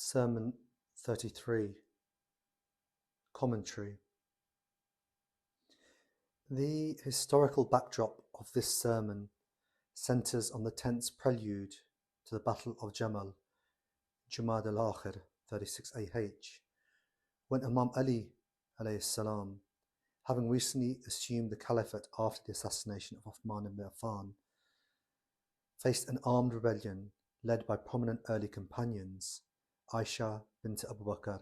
Sermon 33 Commentary. The historical backdrop of this sermon centers on the tense prelude to the Battle of Jamal, Jumad al-Akhir 36 AH, when Imam Ali salam, having recently assumed the caliphate after the assassination of Uthman ibn Affan, faced an armed rebellion led by prominent early companions Aisha bint Abu Bakr,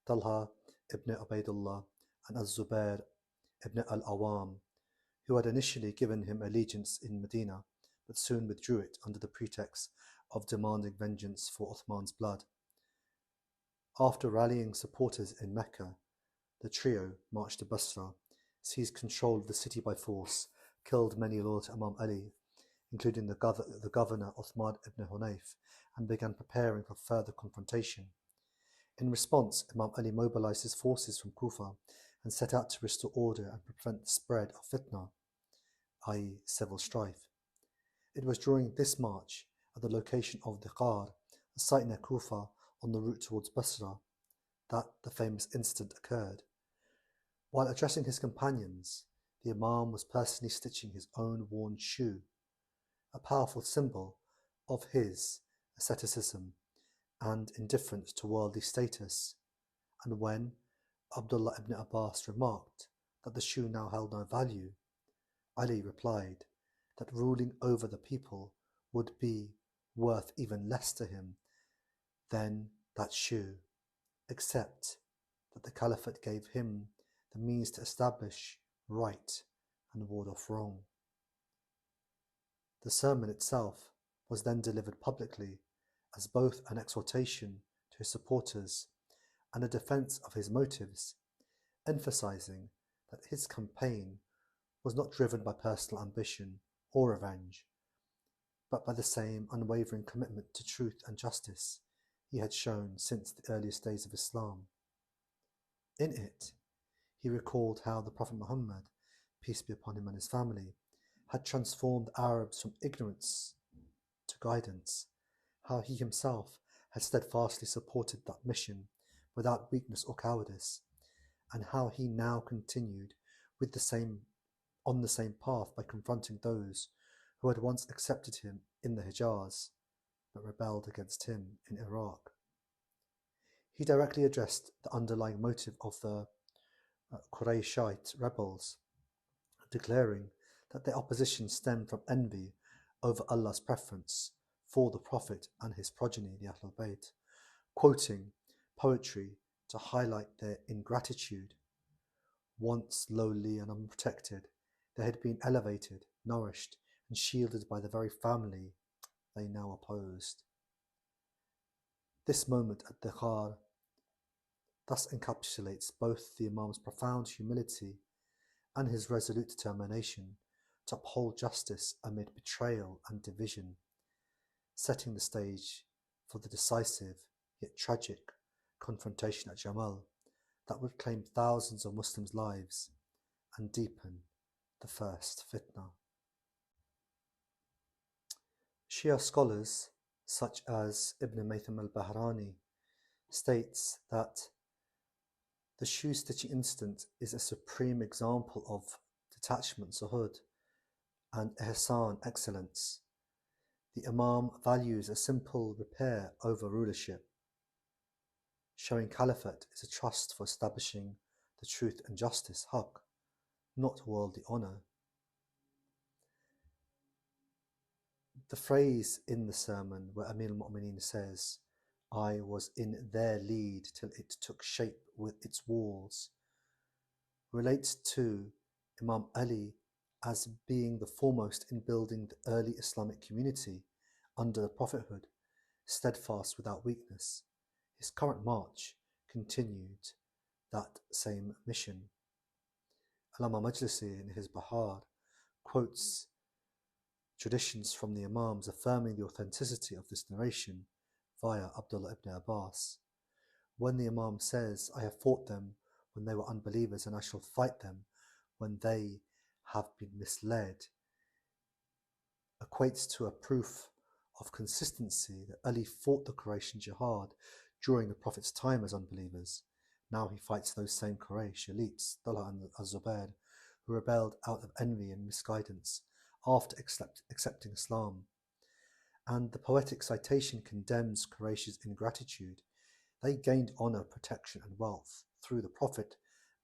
Talha ibn Ubaidullah, and Az-Zubair ibn al-Awam, who had initially given him allegiance in Medina but soon withdrew it under the pretext of demanding vengeance for Uthman's blood. After rallying supporters in Mecca, the trio marched to Basra, seized control of the city by force, killed many loyal to Imam Ali, including the governor Uthman ibn Hunayf, and began preparing for further confrontation. In response, Imam Ali mobilized his forces from Kufa and set out to restore order and prevent the spread of fitna, i.e. civil strife. It was during this march, at the location of Diqar, a site near Kufa on the route towards Basra, that the famous incident occurred. While addressing his companions, the Imam was personally stitching his own worn shoe, a powerful symbol of his asceticism and indifference to worldly status, and when Abdullah ibn Abbas remarked that the shoe now held no value, Ali replied that ruling over the people would be worth even less to him than that shoe, except that the caliphate gave him the means to establish right and ward off wrong. The sermon itself was then delivered publicly as both an exhortation to his supporters and a defense of his motives, emphasizing that his campaign was not driven by personal ambition or revenge, but by the same unwavering commitment to truth and justice he had shown since the earliest days of Islam. In it, he recalled how the Prophet Muhammad, peace be upon him and his family, had transformed Arabs from ignorance to guidance, how he himself had steadfastly supported that mission without weakness or cowardice, and how he now continued on the same path by confronting those who had once accepted him in the Hijaz but rebelled against him in Iraq. He directly addressed the underlying motive of the Qurayshite rebels, declaring that their opposition stemmed from envy over Allah's preference for the Prophet and his progeny, the Ahlul Bayt, quoting poetry to highlight their ingratitude. Once lowly and unprotected, they had been elevated, nourished, and shielded by the very family they now opposed. This moment at Diqar thus encapsulates both the Imam's profound humility and his resolute determination to uphold justice amid betrayal and division, setting the stage for the decisive yet tragic confrontation at Jamal that would claim thousands of Muslims' lives and deepen the first fitna. Shia scholars such as Ibn Maytham al-Bahrani states that the shoe stitching incident is a supreme example of detachment, zuhud, and ihsan, excellence. The Imam values a simple repair over rulership, showing caliphate is a trust for establishing the truth and justice, haqq, not worldly honour. The phrase in the sermon where Amir al-Mu'mineen says, "I was in their lead till it took shape with its walls," relates to Imam Ali as being the foremost in building the early Islamic community under the prophethood, steadfast without weakness. His current march continued that same mission. Allama Majlisi in his Bahar quotes traditions from the Imams affirming the authenticity of this narration via Abdullah ibn Abbas. When the Imam says, "I have fought them when they were unbelievers, and I shall fight them when they have been misled," equates to a proof of consistency that Ali fought the Quraysh in jihad during the Prophet's time as unbelievers. Now he fights those same Quraysh elites, Talha and Az-Zubair, who rebelled out of envy and misguidance after accepting Islam. And the poetic citation condemns Quraysh's ingratitude. They gained honour, protection and wealth through the Prophet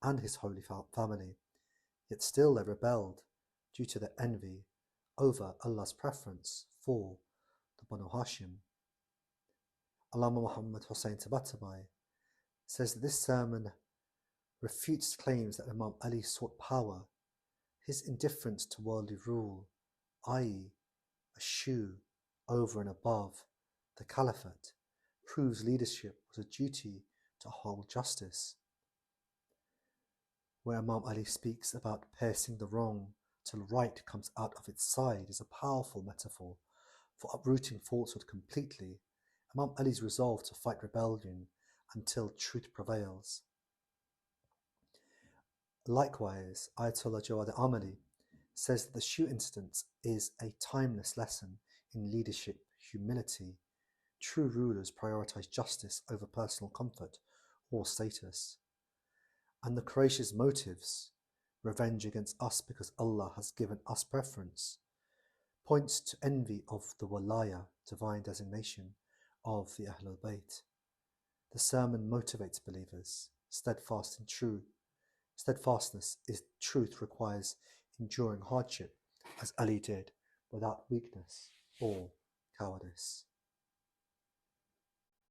and his holy family, yet still they rebelled due to their envy over Allah's preference for the Banu Hashim. Allama Muhammad Hussain Tabatabai says that this sermon refutes claims that Imam Ali sought power. His indifference to worldly rule, i.e. a shoe over and above the caliphate, proves leadership was a duty to hold justice. Where Imam Ali speaks about piercing the wrong till right comes out of its side is a powerful metaphor for uprooting falsehood completely. Imam Ali's resolve to fight rebellion until truth prevails. Likewise, Ayatollah Jawad Amali says that the shoe incident is a timeless lesson in leadership humility. True rulers prioritize justice over personal comfort or status. And the Quraysh's motives, revenge against us because Allah has given us preference, points to envy of the walaya, divine designation, of the Ahlul Bayt. The sermon motivates believers. Steadfastness is truth requires enduring hardship, as Ali did, without weakness or cowardice.